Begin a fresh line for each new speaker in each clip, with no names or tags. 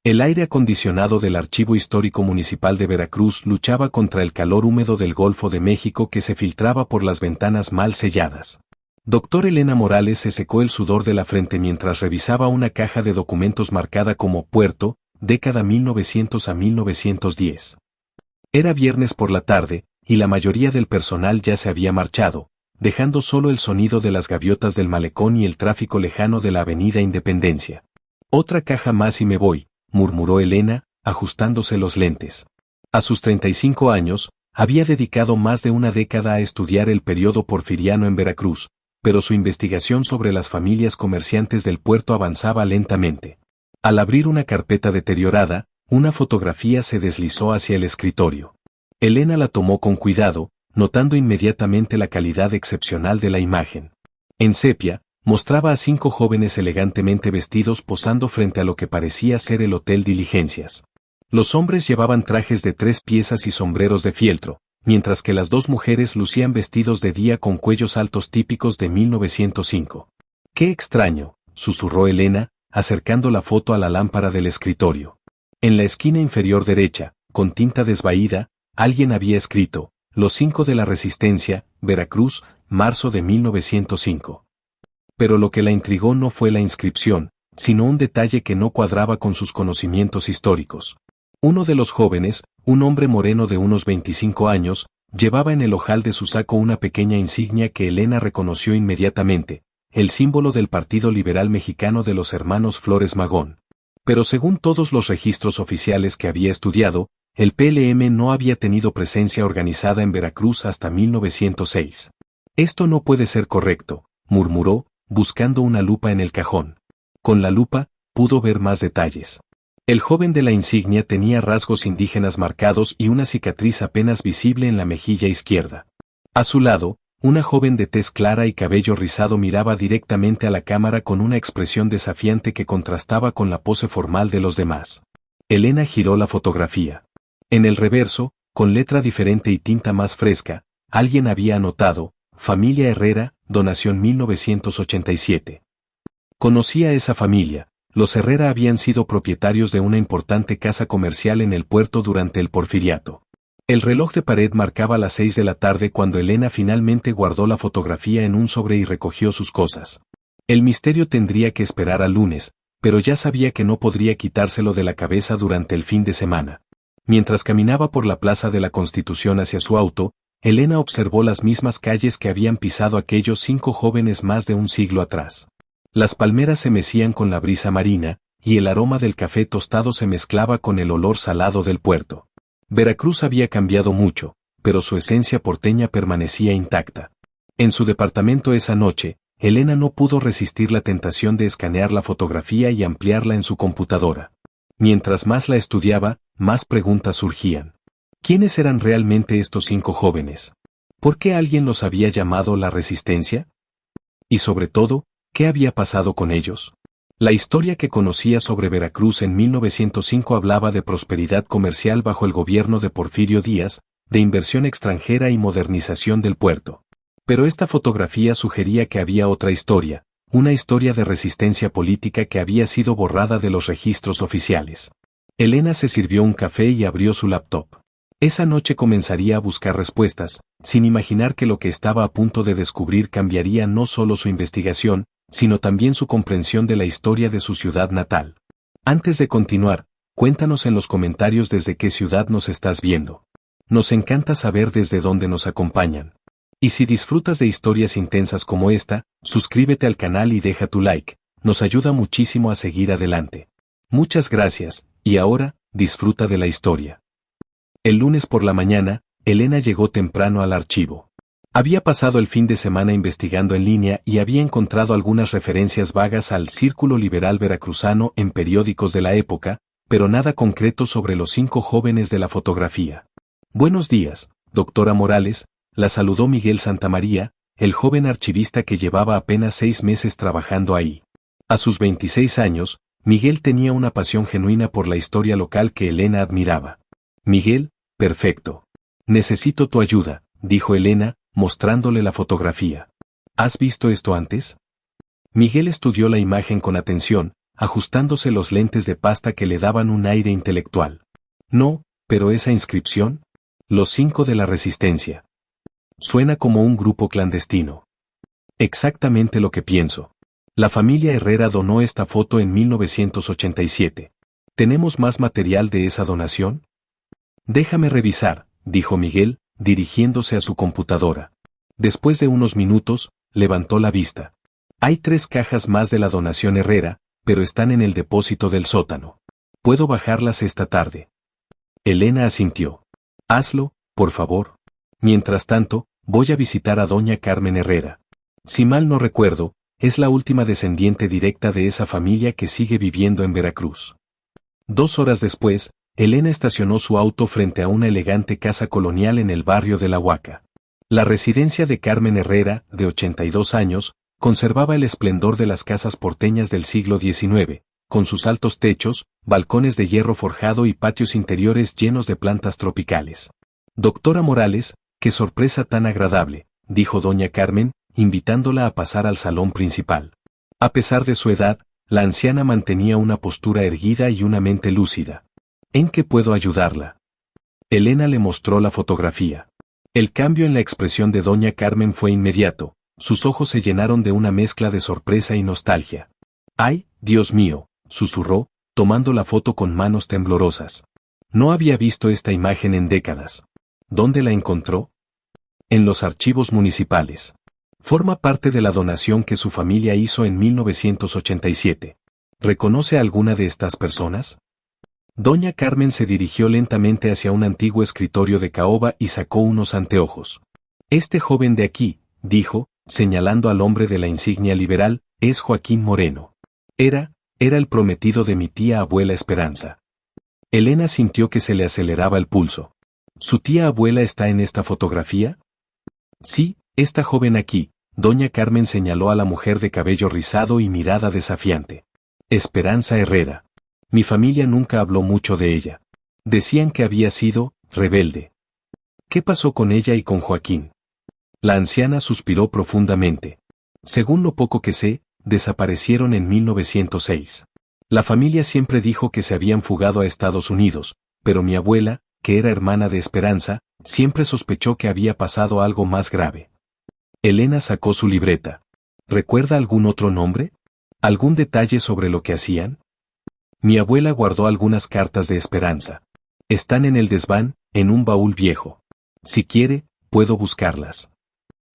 El aire acondicionado del Archivo Histórico Municipal de Veracruz luchaba contra el calor húmedo del Golfo de México que se filtraba por las ventanas mal selladas. Dr. Elena Morales se secó el sudor de la frente mientras revisaba una caja de documentos marcada como Puerto, década 1900 a 1910. Era viernes por la tarde, y la mayoría del personal ya se había marchado, dejando solo el sonido de las gaviotas del malecón y el tráfico lejano de la Avenida Independencia. Otra caja más y me voy, murmuró Elena, ajustándose los lentes. A sus 35 años, había dedicado más de una década a estudiar el periodo porfiriano en Veracruz, pero su investigación sobre las familias comerciantes del puerto avanzaba lentamente. Al abrir una carpeta deteriorada, una fotografía se deslizó hacia el escritorio. Elena la tomó con cuidado, notando inmediatamente la calidad excepcional de la imagen. En sepia, mostraba a 5 jóvenes elegantemente vestidos posando frente a lo que parecía ser el Hotel Diligencias. Los hombres llevaban trajes de 3 piezas y sombreros de fieltro, mientras que las 2 mujeres lucían vestidos de día con cuellos altos típicos de 1905. ¡Qué extraño!, susurró Elena, acercando la foto a la lámpara del escritorio. En la esquina inferior derecha, con tinta desvaída, alguien había escrito, Los 5 de la Resistencia, Veracruz, marzo de 1905. Pero lo que la intrigó no fue la inscripción, sino un detalle que no cuadraba con sus conocimientos históricos. Uno de los jóvenes, un hombre moreno de unos 25 años, llevaba en el ojal de su saco una pequeña insignia que Elena reconoció inmediatamente, el símbolo del Partido Liberal Mexicano de los Hermanos Flores Magón. Pero según todos los registros oficiales que había estudiado, el PLM no había tenido presencia organizada en Veracruz hasta 1906. Esto no puede ser correcto, murmuró, buscando una lupa en el cajón. Con la lupa, pudo ver más detalles. El joven de la insignia tenía rasgos indígenas marcados y una cicatriz apenas visible en la mejilla izquierda. A su lado, una joven de tez clara y cabello rizado miraba directamente a la cámara con una expresión desafiante que contrastaba con la pose formal de los demás. Elena giró la fotografía. En el reverso, con letra diferente y tinta más fresca, alguien había anotado, Familia Herrera, donación 1987. Conocía a esa familia. Los Herrera habían sido propietarios de una importante casa comercial en el puerto durante el Porfiriato. El reloj de pared marcaba las 6 de la tarde cuando Elena finalmente guardó la fotografía en un sobre y recogió sus cosas. El misterio tendría que esperar al lunes, pero ya sabía que no podría quitárselo de la cabeza durante el fin de semana. Mientras caminaba por la Plaza de la Constitución hacia su auto, Elena observó las mismas calles que habían pisado aquellos 5 jóvenes más de un siglo atrás. Las palmeras se mecían con la brisa marina, y el aroma del café tostado se mezclaba con el olor salado del puerto. Veracruz había cambiado mucho, pero su esencia porteña permanecía intacta. En su departamento esa noche, Elena no pudo resistir la tentación de escanear la fotografía y ampliarla en su computadora. Mientras más la estudiaba, más preguntas surgían. ¿Quiénes eran realmente estos 5 jóvenes? ¿Por qué alguien los había llamado la Resistencia? Y sobre todo, ¿qué había pasado con ellos? La historia que conocía sobre Veracruz en 1905 hablaba de prosperidad comercial bajo el gobierno de Porfirio Díaz, de inversión extranjera y modernización del puerto. Pero esta fotografía sugería que había otra historia, una historia de resistencia política que había sido borrada de los registros oficiales. Elena se sirvió un café y abrió su laptop. Esa noche comenzaría a buscar respuestas, sin imaginar que lo que estaba a punto de descubrir cambiaría no solo su investigación, sino también su comprensión de la historia de su ciudad natal. Antes de continuar, cuéntanos en los comentarios desde qué ciudad nos estás viendo. Nos encanta saber desde dónde nos acompañan. Y si disfrutas de historias intensas como esta, suscríbete al canal y deja tu like, nos ayuda muchísimo a seguir adelante. Muchas gracias, y ahora, disfruta de la historia. El lunes por la mañana, Elena llegó temprano al archivo. Había pasado el fin de semana investigando en línea y había encontrado algunas referencias vagas al Círculo Liberal Veracruzano en periódicos de la época, pero nada concreto sobre los 5 jóvenes de la fotografía. Buenos días, doctora Morales, la saludó Miguel Santamaría, el joven archivista que llevaba apenas 6 meses trabajando ahí. A sus 26 años, Miguel tenía una pasión genuina por la historia local que Elena admiraba. Miguel, perfecto. Necesito tu ayuda, dijo Elena, mostrándole la fotografía. ¿Has visto esto antes? Miguel estudió la imagen con atención, ajustándose los lentes de pasta que le daban un aire intelectual. No, pero esa inscripción. Los 5 de la Resistencia. Suena como un grupo clandestino. Exactamente lo que pienso. La familia Herrera donó esta foto en 1987. ¿Tenemos más material de esa donación? Déjame revisar, dijo Miguel, dirigiéndose a su computadora. Después de unos minutos, levantó la vista. Hay 3 cajas más de la donación Herrera, pero están en el depósito del sótano. Puedo bajarlas esta tarde. Elena asintió. Hazlo, por favor. Mientras tanto, voy a visitar a doña Carmen Herrera. Si mal no recuerdo, es la última descendiente directa de esa familia que sigue viviendo en Veracruz. 2 horas después, Elena estacionó su auto frente a una elegante casa colonial en el barrio de La Huaca. La residencia de Carmen Herrera, de 82 años, conservaba el esplendor de las casas porteñas del siglo XIX, con sus altos techos, balcones de hierro forjado y patios interiores llenos de plantas tropicales. Doctora Morales, qué sorpresa tan agradable, dijo doña Carmen, invitándola a pasar al salón principal. A pesar de su edad, la anciana mantenía una postura erguida y una mente lúcida. ¿En qué puedo ayudarla? Elena le mostró la fotografía. El cambio en la expresión de doña Carmen fue inmediato, sus ojos se llenaron de una mezcla de sorpresa y nostalgia. ¡Ay, Dios mío!, susurró, tomando la foto con manos temblorosas. No había visto esta imagen en décadas. ¿Dónde la encontró? En los archivos municipales. Forma parte de la donación que su familia hizo en 1987. ¿Reconoce a alguna de estas personas? Doña Carmen se dirigió lentamente hacia un antiguo escritorio de caoba y sacó unos anteojos. Este joven de aquí, dijo, señalando al hombre de la insignia liberal, es Joaquín Moreno. Era el prometido de mi tía abuela Esperanza. Elena sintió que se le aceleraba el pulso. ¿Su tía abuela está en esta fotografía? Sí, esta joven aquí. Doña Carmen señaló a la mujer de cabello rizado y mirada desafiante. Esperanza Herrera. Mi familia nunca habló mucho de ella. Decían que había sido rebelde. ¿Qué pasó con ella y con Joaquín? La anciana suspiró profundamente. Según lo poco que sé, desaparecieron en 1906. La familia siempre dijo que se habían fugado a Estados Unidos, pero mi abuela, que era hermana de Esperanza, siempre sospechó que había pasado algo más grave. Elena sacó su libreta. ¿Recuerda algún otro nombre? ¿Algún detalle sobre lo que hacían? Mi abuela guardó algunas cartas de Esperanza. Están en el desván, en un baúl viejo. Si quiere, puedo buscarlas.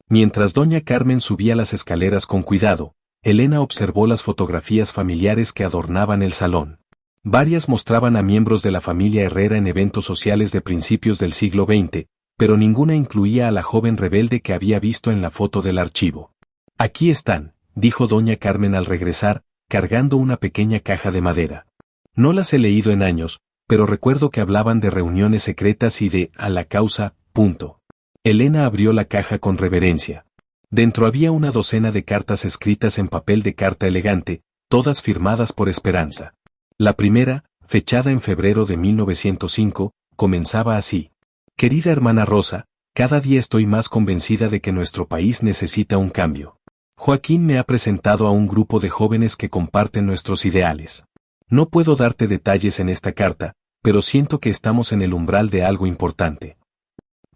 Mientras doña Carmen subía las escaleras con cuidado, Elena observó las fotografías familiares que adornaban el salón. Varias mostraban a miembros de la familia Herrera en eventos sociales de principios del siglo XX, pero ninguna incluía a la joven rebelde que había visto en la foto del archivo. Aquí están, dijo doña Carmen al regresar, cargando una pequeña caja de madera. No las he leído en años, pero recuerdo que hablaban de reuniones secretas y de a la causa, punto. Elena abrió la caja con reverencia. Dentro había una docena de cartas escritas en papel de carta elegante, todas firmadas por Esperanza. La primera, fechada en febrero de 1905, comenzaba así. Querida hermana Rosa, cada día estoy más convencida de que nuestro país necesita un cambio. Joaquín me ha presentado a un grupo de jóvenes que comparten nuestros ideales. No puedo darte detalles en esta carta, pero siento que estamos en el umbral de algo importante.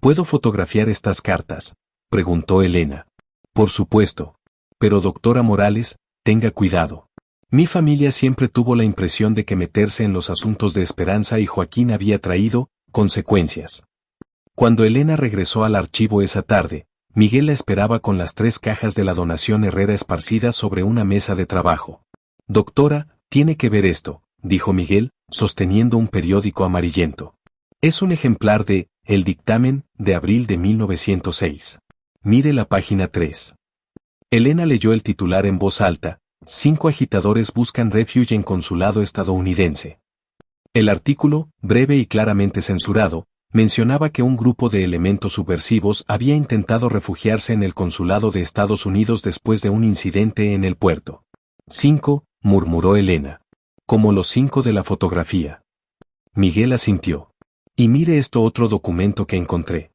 ¿Puedo fotografiar estas cartas?, preguntó Elena. Por supuesto. Pero doctora Morales, tenga cuidado. Mi familia siempre tuvo la impresión de que meterse en los asuntos de Esperanza y Joaquín había traído consecuencias. Cuando Elena regresó al archivo esa tarde, Miguel la esperaba con las 3 cajas de la donación Herrera esparcidas sobre una mesa de trabajo. Doctora, tiene que ver esto, dijo Miguel, sosteniendo un periódico amarillento. Es un ejemplar de El Dictamen, de abril de 1906. Mire la página 3. Elena leyó el titular en voz alta. 5 agitadores buscan refugio en consulado estadounidense. El artículo, breve y claramente censurado, mencionaba que un grupo de elementos subversivos había intentado refugiarse en el consulado de Estados Unidos después de un incidente en el puerto. 5, murmuró Elena. Como los 5 de la fotografía. Miguel asintió. Y mire esto otro documento que encontré.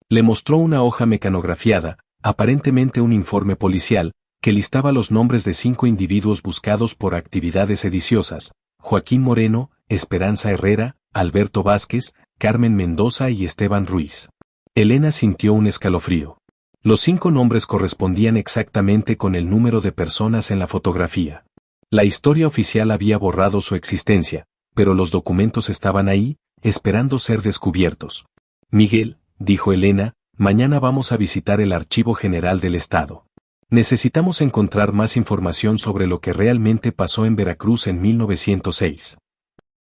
Le mostró una hoja mecanografiada, aparentemente un informe policial, que listaba los nombres de 5 individuos buscados por actividades sediciosas: Joaquín Moreno, Esperanza Herrera, Alberto Vázquez, Carmen Mendoza y Esteban Ruiz. Elena sintió un escalofrío. Los 5 nombres correspondían exactamente con el número de personas en la fotografía. La historia oficial había borrado su existencia, pero los documentos estaban ahí, esperando ser descubiertos. Miguel, dijo Elena, mañana vamos a visitar el Archivo General del Estado. Necesitamos encontrar más información sobre lo que realmente pasó en Veracruz en 1906.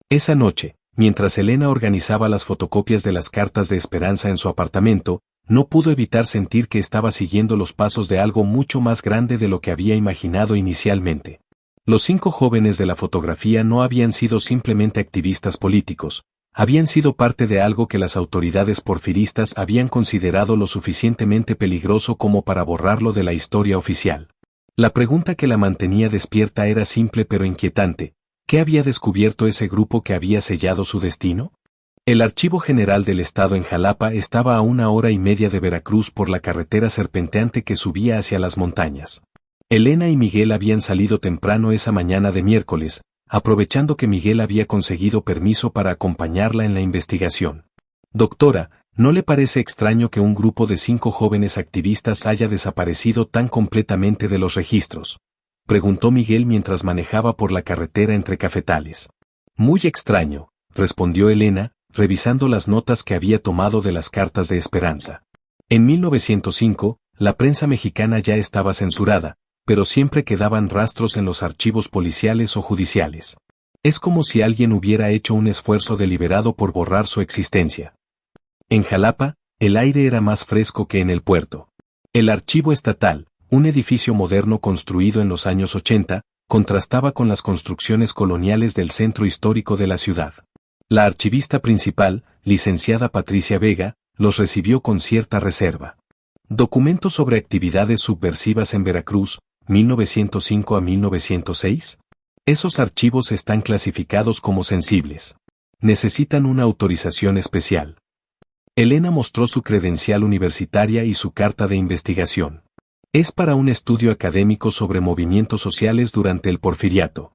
Esa noche, mientras Elena organizaba las fotocopias de las cartas de Esperanza en su apartamento, no pudo evitar sentir que estaba siguiendo los pasos de algo mucho más grande de lo que había imaginado inicialmente. Los 5 jóvenes de la fotografía no habían sido simplemente activistas políticos, habían sido parte de algo que las autoridades porfiristas habían considerado lo suficientemente peligroso como para borrarlo de la historia oficial. La pregunta que la mantenía despierta era simple pero inquietante: ¿qué había descubierto ese grupo que había sellado su destino? El Archivo General del Estado en Jalapa estaba a 1 hora y media de Veracruz por la carretera serpenteante que subía hacia las montañas. Elena y Miguel habían salido temprano esa mañana de miércoles, aprovechando que Miguel había conseguido permiso para acompañarla en la investigación. Doctora, ¿no le parece extraño que un grupo de 5 jóvenes activistas haya desaparecido tan completamente de los registros?, preguntó Miguel mientras manejaba por la carretera entre cafetales. Muy extraño, respondió Elena, revisando las notas que había tomado de las cartas de Esperanza. En 1905, la prensa mexicana ya estaba censurada, pero siempre quedaban rastros en los archivos policiales o judiciales. Es como si alguien hubiera hecho un esfuerzo deliberado por borrar su existencia. En Jalapa, el aire era más fresco que en el puerto. El Archivo Estatal, un edificio moderno construido en los años 80, contrastaba con las construcciones coloniales del centro histórico de la ciudad. La archivista principal, licenciada Patricia Vega, los recibió con cierta reserva. Documentos sobre actividades subversivas en Veracruz, 1905 a 1906. Esos archivos están clasificados como sensibles. Necesitan una autorización especial. Elena mostró su credencial universitaria y su carta de investigación. Es para un estudio académico sobre movimientos sociales durante el Porfiriato.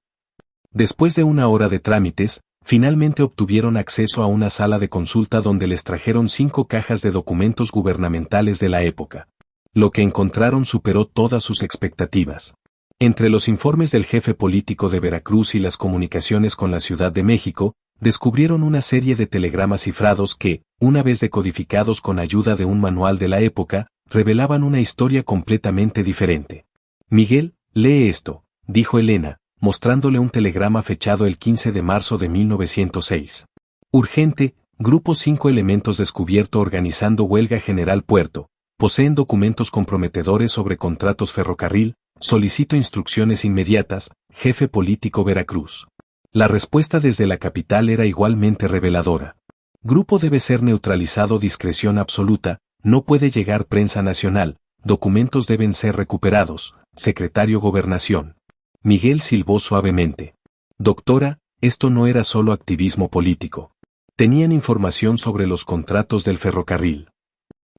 Después de 1 hora de trámites, finalmente obtuvieron acceso a una sala de consulta donde les trajeron 5 cajas de documentos gubernamentales de la época. Lo que encontraron superó todas sus expectativas. Entre los informes del jefe político de Veracruz y las comunicaciones con la Ciudad de México, descubrieron una serie de telegramas cifrados que, una vez decodificados con ayuda de un manual de la época, revelaban una historia completamente diferente. Miguel, lee esto, dijo Elena, mostrándole un telegrama fechado el 15 de marzo de 1906. Urgente, Grupo 5 elementos descubierto organizando huelga general Puerto. Poseen documentos comprometedores sobre contratos ferrocarril, solicito instrucciones inmediatas, jefe político Veracruz. La respuesta desde la capital era igualmente reveladora. Grupo debe ser neutralizado, discreción absoluta, no puede llegar prensa nacional, documentos deben ser recuperados, secretario Gobernación. Miguel silbó suavemente. Doctora, esto no era solo activismo político. Tenían información sobre los contratos del ferrocarril.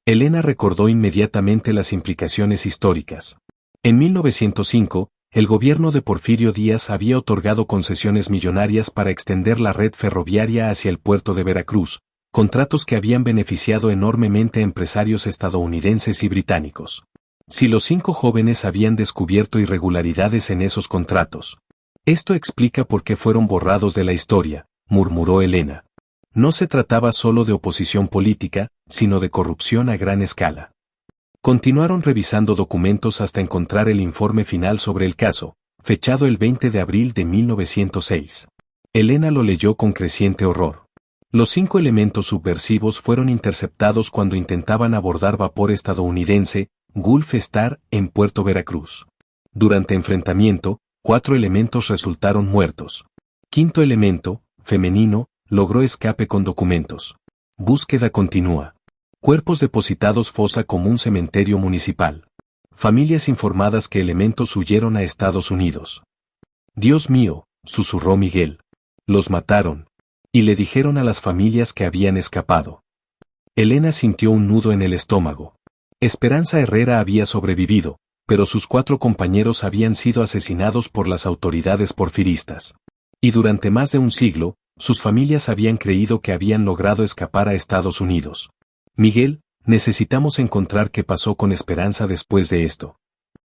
Elena recordó inmediatamente las implicaciones históricas. En 1905, el gobierno de Porfirio Díaz había otorgado concesiones millonarias para extender la red ferroviaria hacia el puerto de Veracruz, contratos que habían beneficiado enormemente a empresarios estadounidenses y británicos. Si los 5 jóvenes habían descubierto irregularidades en esos contratos, esto explica por qué fueron borrados de la historia, murmuró Elena. No se trataba solo de oposición política, sino de corrupción a gran escala. Continuaron revisando documentos hasta encontrar el informe final sobre el caso, fechado el 20 de abril de 1906. Elena lo leyó con creciente horror. Los 5 elementos subversivos fueron interceptados cuando intentaban abordar vapor estadounidense, Gulf Star, en Puerto Veracruz. Durante enfrentamiento, 4 elementos resultaron muertos. 5º elemento, femenino, logró escape con documentos. Búsqueda continúa. Cuerpos depositados fosa común cementerio municipal. Familias informadas que elementos huyeron a Estados Unidos. Dios mío, susurró Miguel. Los mataron. Y le dijeron a las familias que habían escapado. Elena sintió un nudo en el estómago. Esperanza Herrera había sobrevivido, pero sus 4 compañeros habían sido asesinados por las autoridades porfiristas. Y durante más de un siglo, sus familias habían creído que habían logrado escapar a Estados Unidos. Miguel, necesitamos encontrar qué pasó con Esperanza después de esto.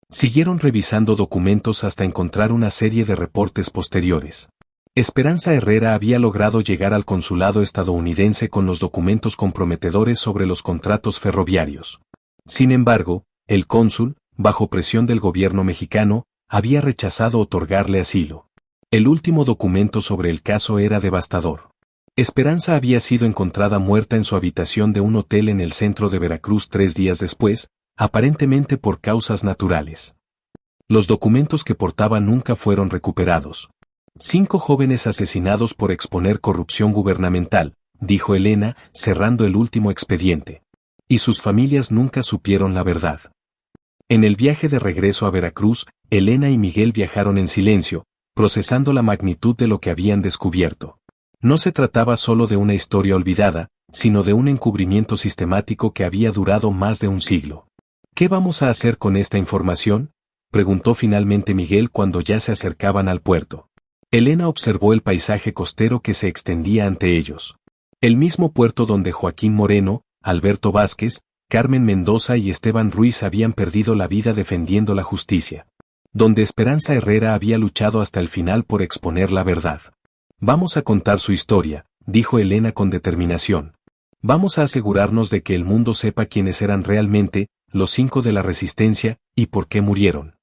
Siguieron revisando documentos hasta encontrar una serie de reportes posteriores. Esperanza Herrera había logrado llegar al consulado estadounidense con los documentos comprometedores sobre los contratos ferroviarios. Sin embargo, el cónsul, bajo presión del gobierno mexicano, había rechazado otorgarle asilo. El último documento sobre el caso era devastador. Esperanza había sido encontrada muerta en su habitación de un hotel en el centro de Veracruz 3 días después, aparentemente por causas naturales. Los documentos que portaba nunca fueron recuperados. 5 jóvenes asesinados por exponer corrupción gubernamental, dijo Elena, cerrando el último expediente. Y sus familias nunca supieron la verdad. En el viaje de regreso a Veracruz, Elena y Miguel viajaron en silencio, procesando la magnitud de lo que habían descubierto. No se trataba solo de una historia olvidada, sino de un encubrimiento sistemático que había durado más de un siglo. ¿Qué vamos a hacer con esta información?, preguntó finalmente Miguel cuando ya se acercaban al puerto. Elena observó el paisaje costero que se extendía ante ellos. El mismo puerto donde Joaquín Moreno, Alberto Vázquez, Carmen Mendoza y Esteban Ruiz habían perdido la vida defendiendo la justicia. Donde Esperanza Herrera había luchado hasta el final por exponer la verdad. Vamos a contar su historia, dijo Elena con determinación. Vamos a asegurarnos de que el mundo sepa quiénes eran realmente, los 5 de la resistencia, y por qué murieron.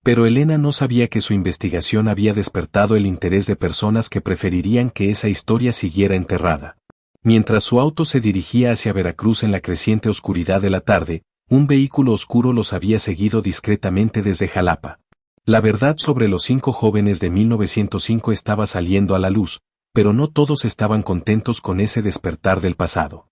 Pero Elena no sabía que su investigación había despertado el interés de personas que preferirían que esa historia siguiera enterrada. Mientras su auto se dirigía hacia Veracruz en la creciente oscuridad de la tarde, un vehículo oscuro los había seguido discretamente desde Jalapa. La verdad sobre los 5 jóvenes de 1905 estaba saliendo a la luz, pero no todos estaban contentos con ese despertar del pasado.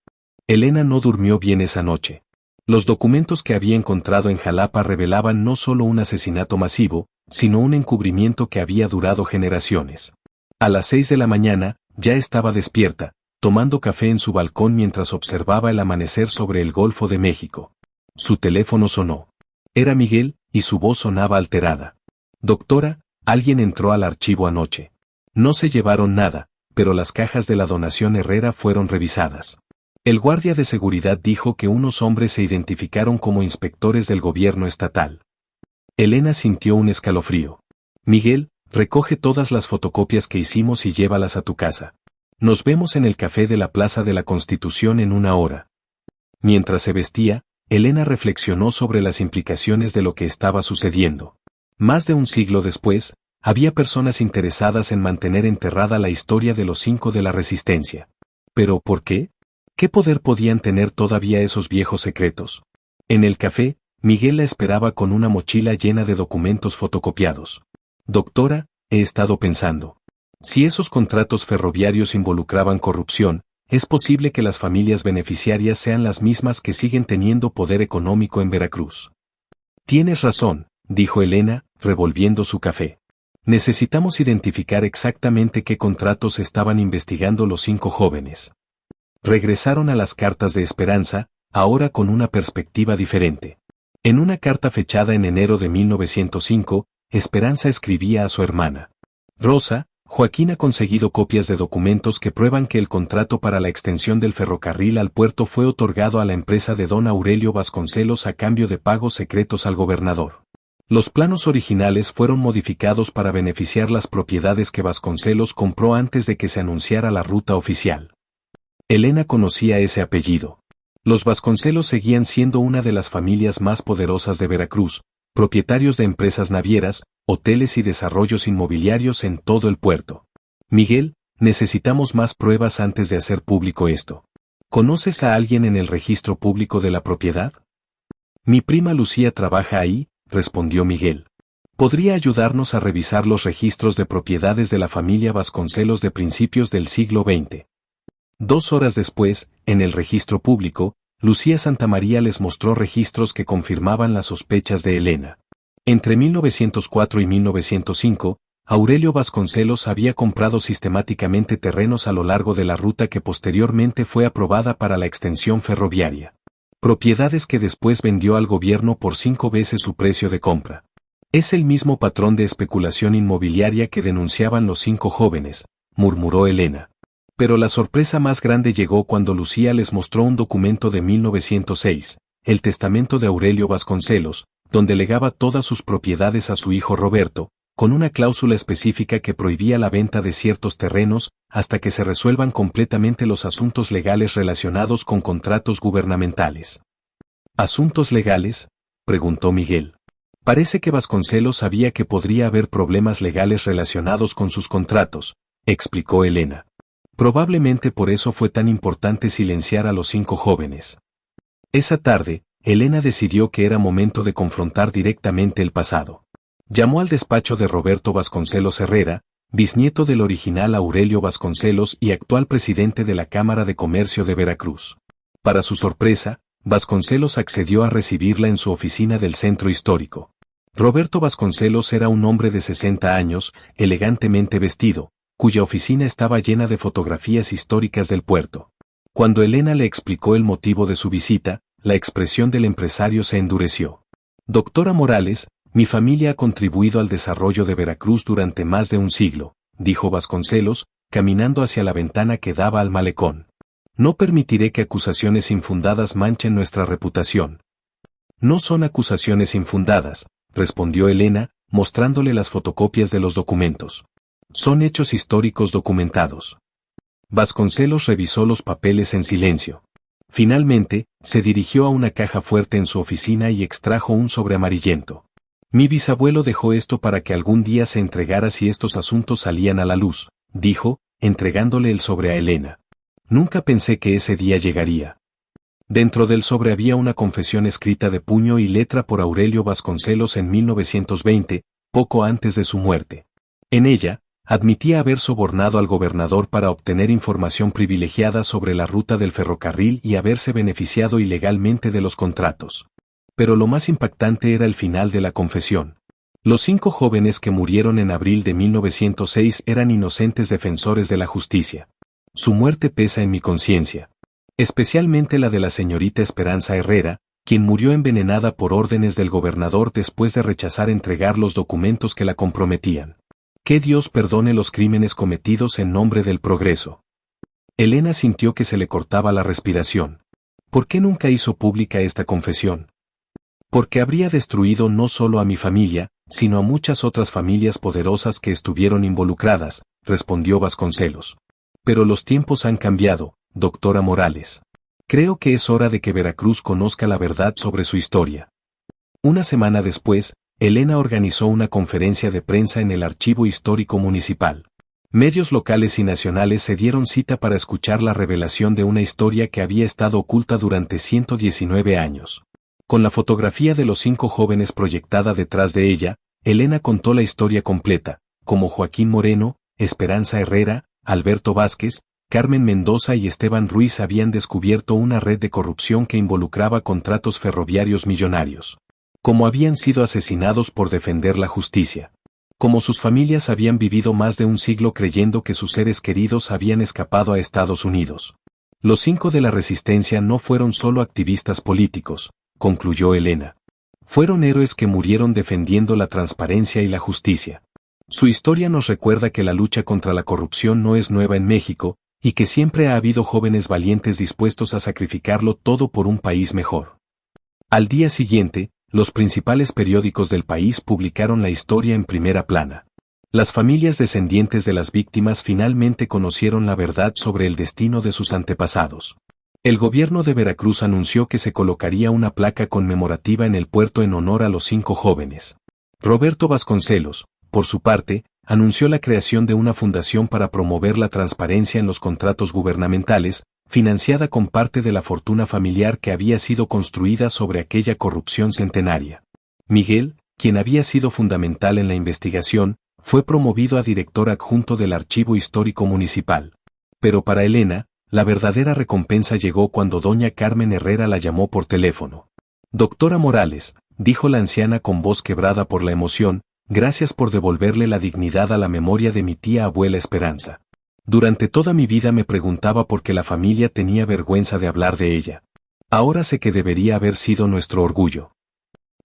Elena no durmió bien esa noche. Los documentos que había encontrado en Jalapa revelaban no solo un asesinato masivo, sino un encubrimiento que había durado generaciones. A las 6 de la mañana, ya estaba despierta, tomando café en su balcón mientras observaba el amanecer sobre el Golfo de México. Su teléfono sonó. Era Miguel, y su voz sonaba alterada. Doctora, alguien entró al archivo anoche. No se llevaron nada, pero las cajas de la donación Herrera fueron revisadas. El guardia de seguridad dijo que unos hombres se identificaron como inspectores del gobierno estatal. Elena sintió un escalofrío. Miguel, recoge todas las fotocopias que hicimos y llévalas a tu casa. Nos vemos en el café de la Plaza de la Constitución en 1 hora. Mientras se vestía, Elena reflexionó sobre las implicaciones de lo que estaba sucediendo. Más de un siglo después, había personas interesadas en mantener enterrada la historia de los 5 de la resistencia. ¿Pero por qué? ¿Qué poder podían tener todavía esos viejos secretos? En el café, Miguel la esperaba con una mochila llena de documentos fotocopiados. Doctora, he estado pensando. Si esos contratos ferroviarios involucraban corrupción, es posible que las familias beneficiarias sean las mismas que siguen teniendo poder económico en Veracruz. Tienes razón, dijo Elena, revolviendo su café. Necesitamos identificar exactamente qué contratos estaban investigando los 5 jóvenes. Regresaron a las cartas de Esperanza, ahora con una perspectiva diferente. En una carta fechada en enero de 1905, Esperanza escribía a su hermana. Rosa, Joaquín ha conseguido copias de documentos que prueban que el contrato para la extensión del ferrocarril al puerto fue otorgado a la empresa de don Aurelio Vasconcelos a cambio de pagos secretos al gobernador. Los planos originales fueron modificados para beneficiar las propiedades que Vasconcelos compró antes de que se anunciara la ruta oficial. Elena conocía ese apellido. Los Vasconcelos seguían siendo una de las familias más poderosas de Veracruz, propietarios de empresas navieras, hoteles y desarrollos inmobiliarios en todo el puerto. Miguel, necesitamos más pruebas antes de hacer público esto. ¿Conoces a alguien en el registro público de la propiedad? Mi prima Lucía trabaja ahí, respondió Miguel. Podría ayudarnos a revisar los registros de propiedades de la familia Vasconcelos de principios del siglo XX. 2 horas después, en el registro público, Lucía Santamaría les mostró registros que confirmaban las sospechas de Elena. Entre 1904 y 1905, Aurelio Vasconcelos había comprado sistemáticamente terrenos a lo largo de la ruta que posteriormente fue aprobada para la extensión ferroviaria. Propiedades que después vendió al gobierno por 5 veces su precio de compra. Es el mismo patrón de especulación inmobiliaria que denunciaban los 5 jóvenes, murmuró Elena. Pero la sorpresa más grande llegó cuando Lucía les mostró un documento de 1906, el testamento de Aurelio Vasconcelos, donde legaba todas sus propiedades a su hijo Roberto, con una cláusula específica que prohibía la venta de ciertos terrenos hasta que se resuelvan completamente los asuntos legales relacionados con contratos gubernamentales. ¿Asuntos legales?, preguntó Miguel. Parece que Vasconcelos sabía que podría haber problemas legales relacionados con sus contratos, explicó Elena. Probablemente por eso fue tan importante silenciar a los 5 jóvenes. Esa tarde, Elena decidió que era momento de confrontar directamente el pasado. Llamó al despacho de Roberto Vasconcelos Herrera, bisnieto del original Aurelio Vasconcelos y actual presidente de la Cámara de Comercio de Veracruz. Para su sorpresa, Vasconcelos accedió a recibirla en su oficina del centro histórico. Roberto Vasconcelos era un hombre de 60 años, elegantemente vestido, cuya oficina estaba llena de fotografías históricas del puerto. Cuando Elena le explicó el motivo de su visita, la expresión del empresario se endureció. Doctora Morales, mi familia ha contribuido al desarrollo de Veracruz durante más de un siglo, dijo Vasconcelos, caminando hacia la ventana que daba al malecón. No permitiré que acusaciones infundadas manchen nuestra reputación. No son acusaciones infundadas, respondió Elena, mostrándole las fotocopias de los documentos. Son hechos históricos documentados. Vasconcelos revisó los papeles en silencio. Finalmente, se dirigió a una caja fuerte en su oficina y extrajo un sobre amarillento. Mi bisabuelo dejó esto para que algún día se entregara si estos asuntos salían a la luz, dijo, entregándole el sobre a Elena. Nunca pensé que ese día llegaría. Dentro del sobre había una confesión escrita de puño y letra por Aurelio Vasconcelos en 1920, poco antes de su muerte. En ella, admitía haber sobornado al gobernador para obtener información privilegiada sobre la ruta del ferrocarril y haberse beneficiado ilegalmente de los contratos. Pero lo más impactante era el final de la confesión. Los 5 jóvenes que murieron en abril de 1906 eran inocentes defensores de la justicia. Su muerte pesa en mi conciencia. Especialmente la de la señorita Esperanza Herrera, quien murió envenenada por órdenes del gobernador después de rechazar entregar los documentos que la comprometían. Que Dios perdone los crímenes cometidos en nombre del progreso. Elena sintió que se le cortaba la respiración. ¿Por qué nunca hizo pública esta confesión? Porque habría destruido no solo a mi familia, sino a muchas otras familias poderosas que estuvieron involucradas, respondió Vasconcelos. Pero los tiempos han cambiado, doctora Morales. Creo que es hora de que Veracruz conozca la verdad sobre su historia. Una semana después, Elena organizó una conferencia de prensa en el Archivo Histórico Municipal. Medios locales y nacionales se dieron cita para escuchar la revelación de una historia que había estado oculta durante 119 años. Con la fotografía de los 5 jóvenes proyectada detrás de ella, Elena contó la historia completa, como Joaquín Moreno, Esperanza Herrera, Alberto Vázquez, Carmen Mendoza y Esteban Ruiz habían descubierto una red de corrupción que involucraba contratos ferroviarios millonarios. Cómo habían sido asesinados por defender la justicia. Cómo sus familias habían vivido más de un siglo creyendo que sus seres queridos habían escapado a Estados Unidos. Los 5 de la resistencia no fueron solo activistas políticos, concluyó Elena. Fueron héroes que murieron defendiendo la transparencia y la justicia. Su historia nos recuerda que la lucha contra la corrupción no es nueva en México, y que siempre ha habido jóvenes valientes dispuestos a sacrificarlo todo por un país mejor. Al día siguiente, los principales periódicos del país publicaron la historia en primera plana. Las familias descendientes de las víctimas finalmente conocieron la verdad sobre el destino de sus antepasados. El gobierno de Veracruz anunció que se colocaría una placa conmemorativa en el puerto en honor a los 5 jóvenes. Roberto Vasconcelos, por su parte, anunció la creación de una fundación para promover la transparencia en los contratos gubernamentales, financiada con parte de la fortuna familiar que había sido construida sobre aquella corrupción centenaria. Miguel, quien había sido fundamental en la investigación, fue promovido a director adjunto del Archivo Histórico Municipal. Pero para Elena, la verdadera recompensa llegó cuando doña Carmen Herrera la llamó por teléfono. Doctora Morales, dijo la anciana con voz quebrada por la emoción, gracias por devolverle la dignidad a la memoria de mi tía abuela Esperanza. Durante toda mi vida me preguntaba por qué la familia tenía vergüenza de hablar de ella. Ahora sé que debería haber sido nuestro orgullo.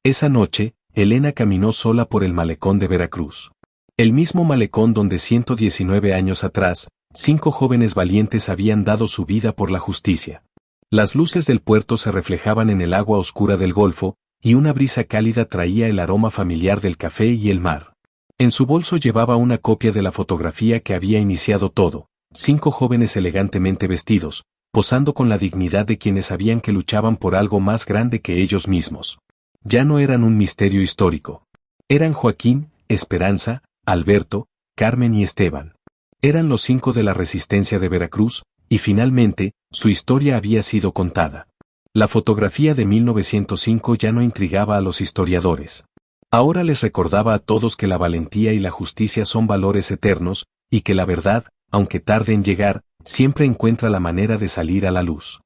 Esa noche, Elena caminó sola por el malecón de Veracruz. El mismo malecón donde 119 años atrás, 5 jóvenes valientes habían dado su vida por la justicia. Las luces del puerto se reflejaban en el agua oscura del golfo, y una brisa cálida traía el aroma familiar del café y el mar. En su bolso llevaba una copia de la fotografía que había iniciado todo, 5 jóvenes elegantemente vestidos, posando con la dignidad de quienes sabían que luchaban por algo más grande que ellos mismos. Ya no eran un misterio histórico. Eran Joaquín, Esperanza, Alberto, Carmen y Esteban. Eran los 5 de la resistencia de Veracruz, y finalmente, su historia había sido contada. La fotografía de 1905 ya no intrigaba a los historiadores. Ahora les recordaba a todos que la valentía y la justicia son valores eternos, y que la verdad, aunque tarde en llegar, siempre encuentra la manera de salir a la luz.